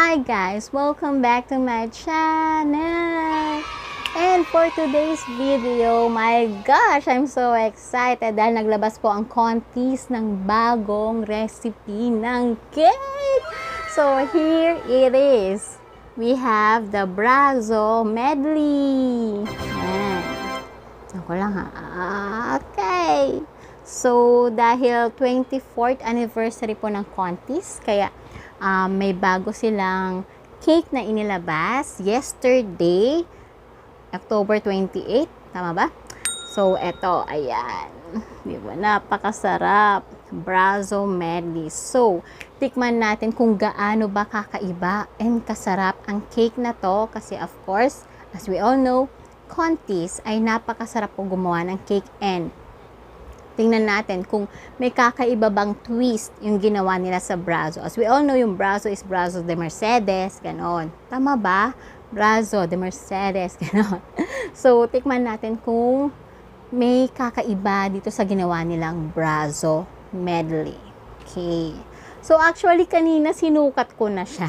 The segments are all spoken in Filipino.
Hi guys! Welcome back to my channel! And for today's video, my gosh! I'm so excited dahil naglabas po ang Contis ng bagong recipe ng cake! So here it is! We have the Brazo medley! Ayan. Ako lang ha. Okay! So, dahil 24th anniversary po ng Contis, kaya may bago silang cake na inilabas yesterday, October 28. Tama ba? So, eto, ayan. Di ba? Napakasarap. Brazomedley. So, tikman natin kung gaano ba kakaiba and kasarap ang cake na to. Kasi, of course, as we all know, Contis ay napakasarap po gumawa ng cake and tingnan natin kung may kakaiba bang twist yung ginawa nila sa Brazo. As we all know, yung Brazo is Brazo de Mercedes, ganon. Tama ba? Brazo de Mercedes, ganon. So, tikman natin kung may kakaiba dito sa ginawa nilang Brazo medley. Okay. So, actually, kanina sinukat ko na siya.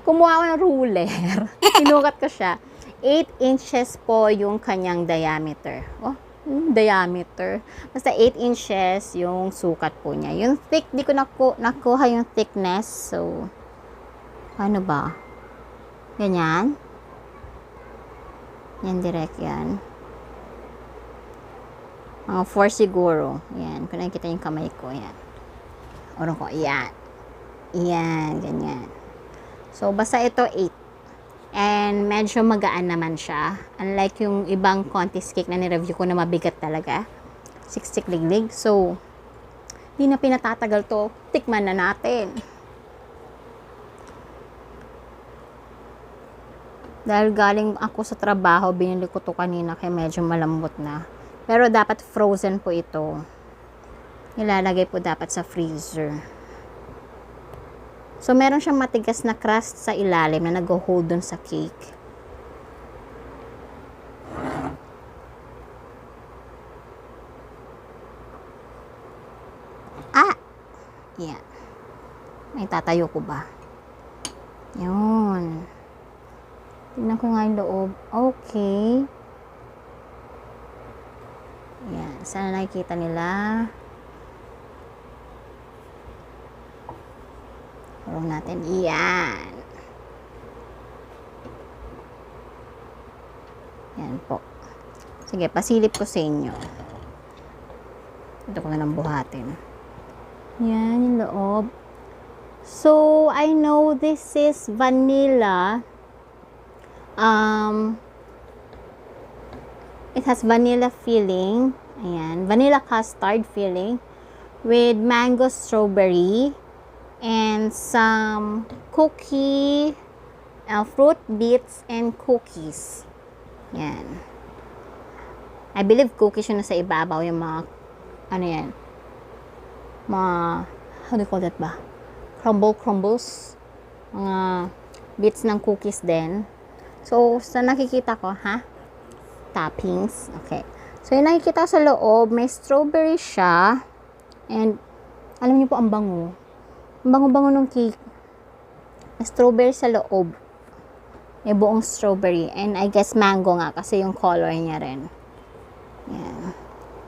Kumuha ko ng ruler. Sinukat ko siya. 8 inches po yung kanyang diameter. Oh, diameter. Basta 8 inches yung sukat po niya. Yung thick, di ko nakuha yung thickness. So, ano ba? Ganyan. Yan, direk yan. Mga 4 siguro. Yan. Kung nakikita yung kamay ko, yan. Orong ko, yan. Yan, ganyan. So, basta ito 8. And medyo magaan naman siya. Unlike yung ibang Contis cake na ni-review ko na mabigat talaga. 6 liglig. So, di na pinatatagal to. Tikman na natin. Dahil galing ako sa trabaho, binili ko to kanina kaya medyo malambot na. Pero dapat frozen po ito. Nilalagay po dapat sa freezer. So, meron siyang matigas na crust sa ilalim na nag-hold dun sa cake. Yan. May tatayo ko ba? Yun. Tingnan ko nga yung loob. Okay. Yan. Sana nakikita nila. Tulong natin. Iyan. Yan po. Sige, pasilip ko sa inyo. Ito ko na lang buhatin. Yan, yung loob. So, I know this is vanilla. It has vanilla filling. Ayan. Vanilla custard filling with mango strawberry and some cookie, fruit bits and cookies. Yan. I believe cookies yun na sa ibabaw, yung mga, ano yan, mga, how do you call that ba? Crumbles. Mga bits ng cookies din. So, sa nakikita ko, toppings. Okay. So, yung nakikita sa loob, may strawberry siya. And, alam niyo po, ang bango. Ang bango-bango ng cake. Strawberry sa loob. May buong strawberry. And I guess mango nga kasi yung color niya rin. Yan.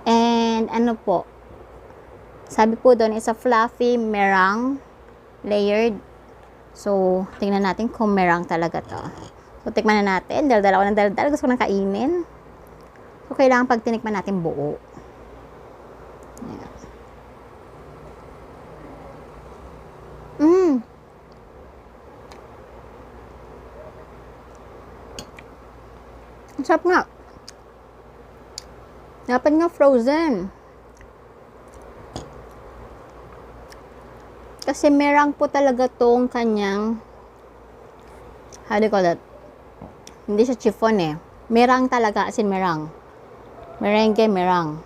And ano po. Sabi po doon, it's a fluffy meringue layered. So, tingnan natin kung meringue talaga to. So, tikman na natin. Daldal ako ng daldal. Gusto ko nang kainin. So, kailangan pag tinikman natin buo. Yan. Ang sarap nga. Dapat nga frozen. Kasi meringue po talaga tong kanyang, how do you call that? Hindi siya chiffon eh. Meringue talaga, as in meringue. Merengue, meringue.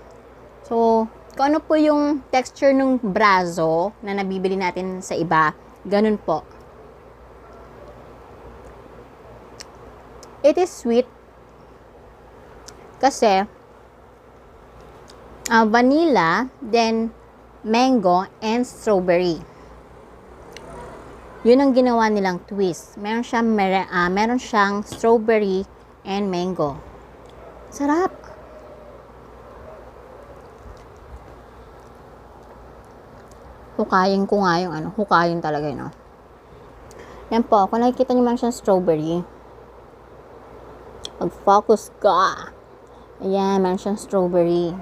So, kung ano po yung texture ng Brazo na nabibili natin sa iba, ganun po. It is sweet. Kasi, vanilla, then mango, and strawberry. Yun ang ginawa nilang twist. Meron siyang strawberry and mango. Sarap! Hukayin ko nga yung hukayin talaga yun. Yan po, kung nakikita nyo man siyang strawberry, pag-focus ka. Ayan, meron siyang strawberry.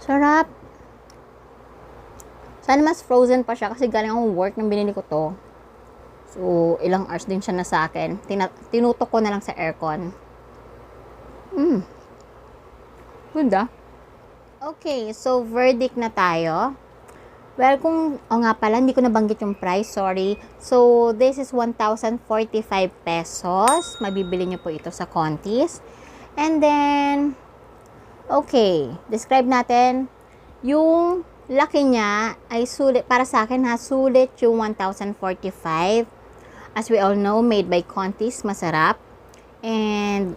Sarap! Sana mas frozen pa siya kasi galing akong work nang binili ko to. So, ilang hours din siya na sa akin. Tinutok ko na lang sa aircon. Good ah. Okay, so verdict na tayo. Well, nga pala, hindi ko nabanggit yung price, sorry. So, this is 1,045 pesos. Mabibili nyo po ito sa Contis. And then, okay, describe natin. Yung laki niya ay sulit, para sa akin ha, sulit yung 1,045. As we all know, made by Contis, masarap. And,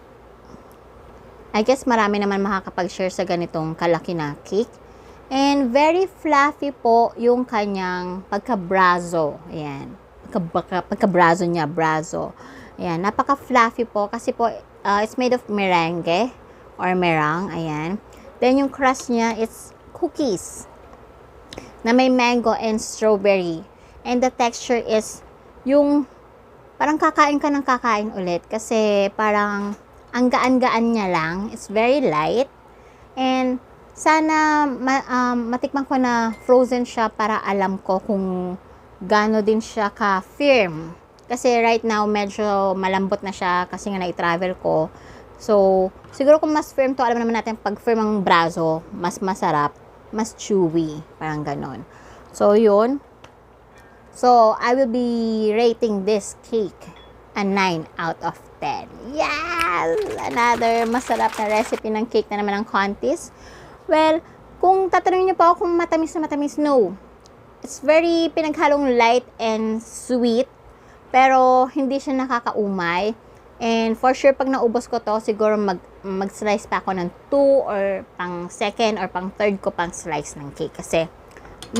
I guess marami naman makakapag-share sa ganitong kalaki na cake. And very fluffy po yung kanyang pagka-brazo. Ayan. Pagka-brazo niya, brazo. Ayan. Napaka-fluffy po kasi po it's made of merengue or meringue. Ayan. Then yung crust niya, it's cookies na may mango and strawberry. And the texture is yung parang kakain ka ng kakain ulit kasi parang ang gaan-gaan niya lang. It's very light. And sana matikman ko na frozen siya para alam ko kung gaano din siya ka-firm. Kasi right now, medyo malambot na siya kasi nga na-travel ko. So, siguro kung mas firm to, alam naman natin pag firm ang brazo, mas masarap, mas chewy. Parang ganon. So, yun. So, I will be rating this cake a 9 out of 10. Yes! Another masarap na recipe ng cake na naman ng Contis. Well, kung tatanungin niyo po ako kung matamis na matamis, no. It's very pinaghalong light and sweet, pero hindi siya nakakaumay. And for sure, pag naubos ko to, siguro mag-slice pa ako ng 2 or pang second or pang third ko pang slice ng cake. Kasi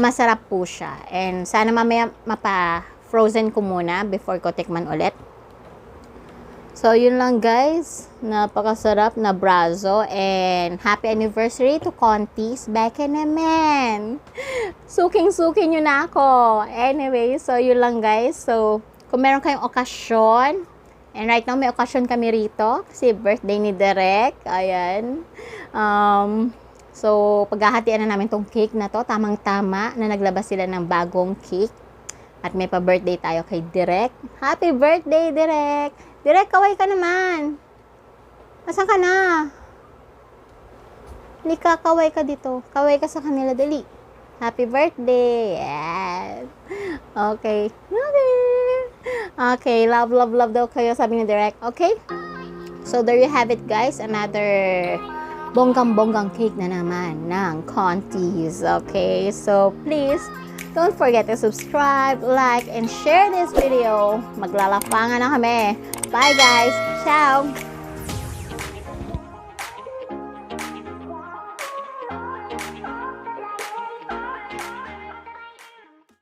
masarap po siya. And sana mamaya mapa-frozen ko muna before ko tikman ulit. So, yun lang guys. Napakasarap na brazo. And happy anniversary to Contis. Beke naman. Suking-suking nyo na ako. Anyway, so yun lang guys. So, kung meron kayong okasyon, and right now may okasyon kami rito. Kasi birthday ni Direk. Ayan. So, paghahatian na namin tong cake na to. Tamang-tama na naglabas sila ng bagong cake. At may pa-birthday tayo kay Direk. Happy birthday, Direk! Direk, kaway ka naman. Asan ka na? Lika, kaway ka dito. Kaway ka sa kanila, dali. Happy birthday. Yes. Okay. Okay, love, love, love daw kayo, sabi ni Direk. Okay? So, there you have it, guys. Another bonggang-bonggang cake na naman ng Contis. Okay? So, please, don't forget to subscribe, like, and share this video. Maglalapangan na kami. Bye guys! Ciao!